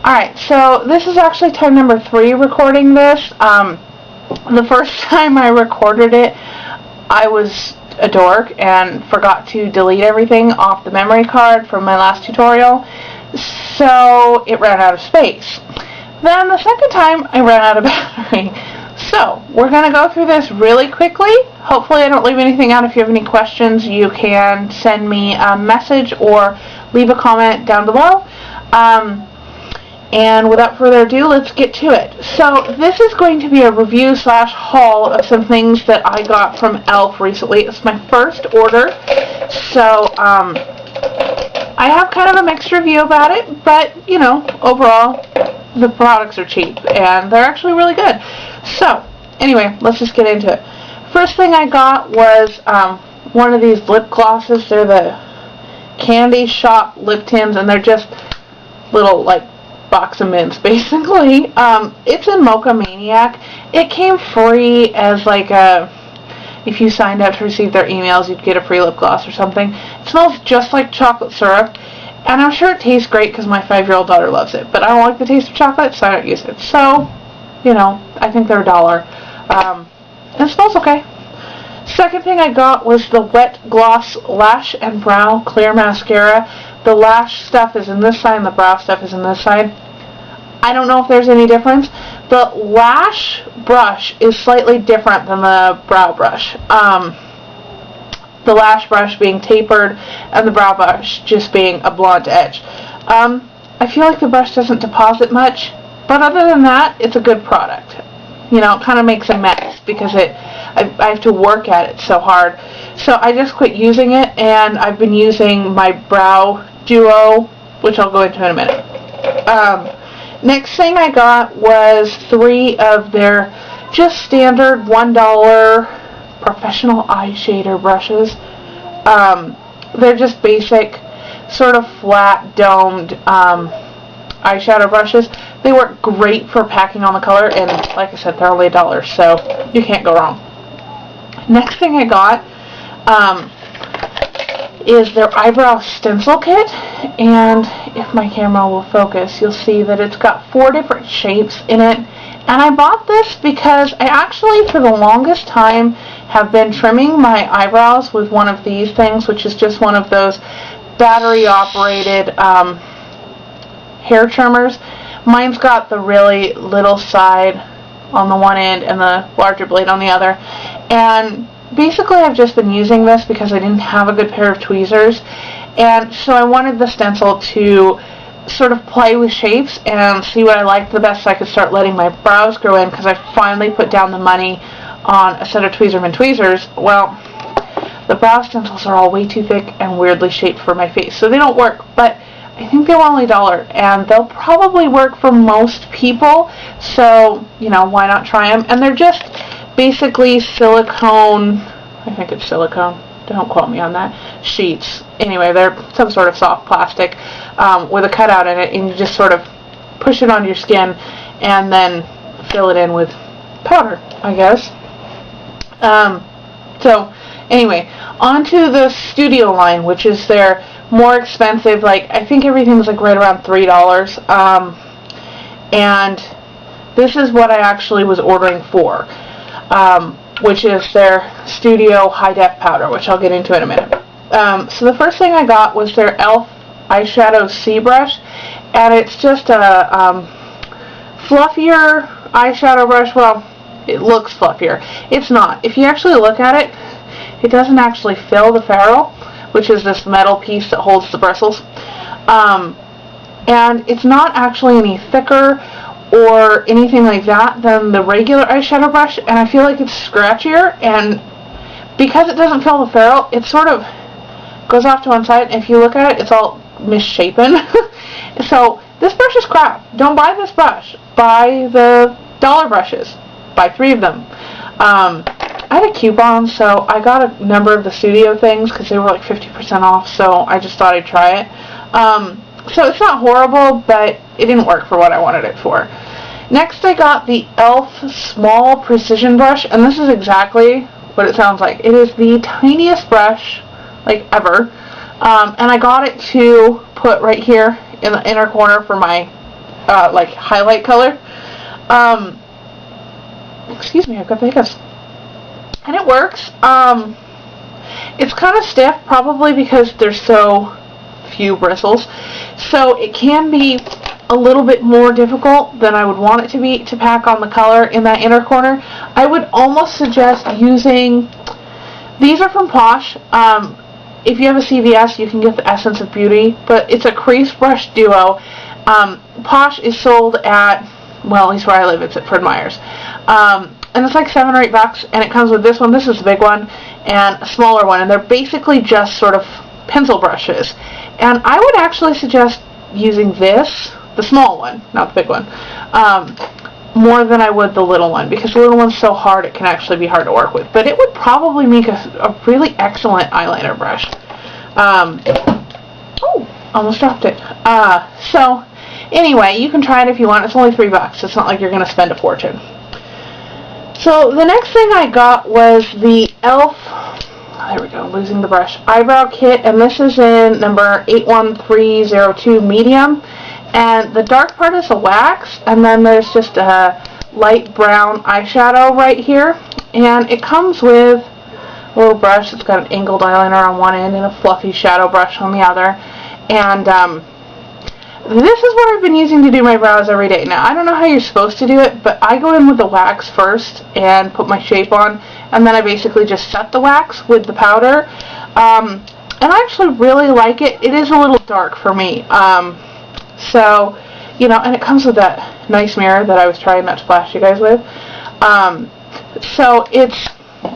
Alright, so this is actually time number 3 recording this. The first time I recorded it, I was a dork and forgot to delete everything off the memory card from my last tutorial, so it ran out of space. Then the second time, I ran out of battery. So, we're going to go through this really quickly. Hopefully I don't leave anything out. If you have any questions, you can send me a message or leave a comment down below. And without further ado, let's get to it. So, this is going to be a review / haul of some things that I got from E.L.F. recently. It's my first order. So, I have kind of a mixed review about it, but, you know, overall, the products are cheap, and they're actually really good. So, anyway, let's just get into it. First thing I got was one of these lip glosses. They're the Candy Shop lip tints, and they're just little, like, box of mints, basically. It's in Mocha Maniac. It came free as, like, if you signed up to receive their emails, you'd get a free lip gloss or something. It smells just like chocolate syrup. And I'm sure it tastes great because my 5-year-old daughter loves it. But I don't like the taste of chocolate, so I don't use it. So, you know, I think they're $1. It smells okay. Second thing I got was the Wet Gloss Lash and Brow Clear Mascara. The lash stuff is in this side and the brow stuff is in this side. I don't know if there's any difference. The lash brush is slightly different than the brow brush. The lash brush being tapered and the brow brush just being a blunt edge. I feel like the brush doesn't deposit much, but other than that, it's a good product. You know, it kind of makes a mess because I have to work at it so hard. So I just quit using it, and I've been using my Brow Duo, which I'll go into in a minute. Next thing I got was 3 of their just standard $1 professional eyeshadow brushes. They're just basic, sort of flat domed eyeshadow brushes. They work great for packing on the color, and like I said, they're only $1, so you can't go wrong. Next thing I got is their eyebrow stencil kit, and if my camera will focus, you'll see that it's got 4 different shapes in it. And I bought this because I actually, for the longest time, have been trimming my eyebrows with one of these things, which is just one of those battery-operated hair trimmers. Mine's got the really little side on the one end and the larger blade on the other. And basically, I've just been using this because I didn't have a good pair of tweezers. And so I wanted the stencil to sort of play with shapes and see what I liked the best so I could start letting my brows grow in, because I finally put down the money on a set of Tweezerman tweezers. Well, the brow stencils are all way too thick and weirdly shaped for my face, so they don't work, but I think they were only $1, and they'll probably work for most people, so, you know, why not try them? And they're just basically silicone, I think it's silicone, don't quote me on that, sheets. Anyway, they're some sort of soft plastic with a cutout in it, and you just sort of push it onto your skin and then fill it in with powder, I guess. So, anyway, onto the Studio line, which is their more expensive, like, I think everything's like right around $3. And this is what I actually was ordering for, which is their Studio High Def Powder, which I'll get into in a minute. So the first thing I got was their E.L.F. Eyeshadow C Brush, and it's just a fluffier eyeshadow brush. Well, it looks fluffier. It's not. If you actually look at it, it doesn't actually fill the ferrule, which is this metal piece that holds the bristles. And it's not actually any thicker or anything like that than the regular eyeshadow brush, and I feel like it's scratchier, and because it doesn't fill the ferrule, it sort of goes off to one side, and if you look at it, it's all misshapen. So this brush is crap. Don't buy this brush. Buy the $1 brushes. Buy 3 of them. I had a coupon, so I got a number of the Studio things because they were like 50% off, so I just thought I'd try it. So it's not horrible, but it didn't work for what I wanted it for. Next, I got the E.L.F. Small Precision Brush, and this is exactly what it sounds like. It is the tiniest brush, like, ever. And I got it to put right here in the inner corner for my like highlight color. Excuse me, I've got the hiccups. And it works. It's kind of stiff, probably because there's so few bristles. So it can be a little bit more difficult than I would want it to be to pack on the color in that inner corner. I would almost suggest using, these are from Posh. If you have a CVS, you can get the Essence of Beauty, but it's a crease brush duo. Posh is sold at, well, at least where I live, it's at Fred Meyer's. And it's like $7 or $8, and it comes with this one. This is the big one, and a smaller one, and they're basically just sort of pencil brushes. And I would actually suggest using this, the small one, not the big one, more than I would the little one, because the little one's so hard it can actually be hard to work with. But it would probably make a really excellent eyeliner brush. Oh, almost dropped it. So anyway, you can try it if you want. It's only $3. It's not like you're going to spend a fortune. So the next thing I got was the E.L.F. There we go, losing the brush. Eyebrow kit, and this is in number 81302 medium. And the dark part is the wax, and then there's just a light brown eyeshadow right here. And it comes with a little brush. It's got an angled eyeliner on one end and a fluffy shadow brush on the other. And this is what I've been using to do my brows every day. Now, I don't know how you're supposed to do it, but I go in with the wax first and put my shape on, and then I basically just set the wax with the powder. And I actually really like it. It is a little dark for me. So, you know, and it comes with that nice mirror that I was trying not to flash you guys with. So it's,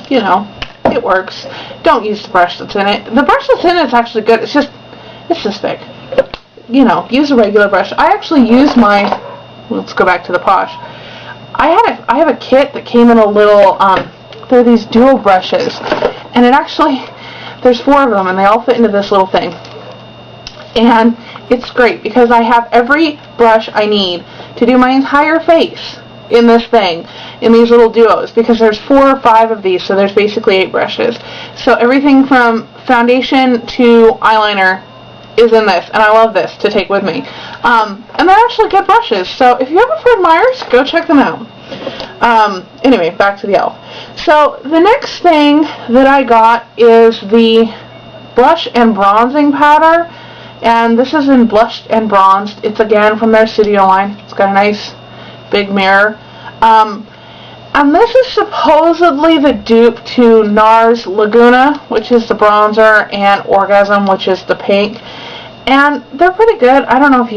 you know, it works. Don't use the brush that's in it. The brush that's in it is actually good. It's this big. You know, use a regular brush. I actually use my, let's go back to the Posh. I have a kit that came in a little, there are these dual brushes, and it actually, there's 4 of them, and they all fit into this little thing. And it's great because I have every brush I need to do my entire face in this thing, in these little duos, because there's 4 or 5 of these, so there's basically 8 brushes. So everything from foundation to eyeliner is in this, and I love this to take with me. And they're actually good brushes, so if you have a Fred Meyer's, go check them out. Anyway, back to the E.L.F. So the next thing that I got is the blush and bronzing powder, and this is in Blushed and Bronzed. It's again from their Studio line. It's got a nice big mirror. And this is supposedly the dupe to NARS Laguna, which is the bronzer, and Orgasm, which is the pink. And they're pretty good. I don't know if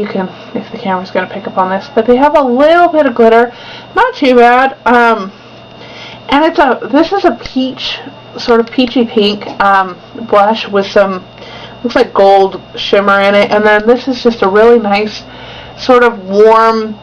the camera's going to pick up on this, but they have a little bit of glitter. Not too bad. And this is a peach, sort of peachy pink blush with some, looks like gold shimmer in it. And then this is just a really nice, sort of warm,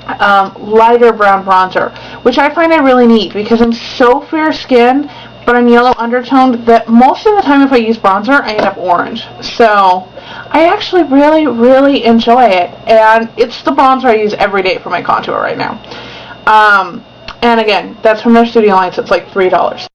lighter brown bronzer, which I find I really need because I'm so fair skinned, but I'm yellow undertoned, that most of the time if I use bronzer, I end up orange. So I actually really, really enjoy it, and it's the bronzer I use every day for my contour right now. And again, that's from their Studio line, so it's like $3.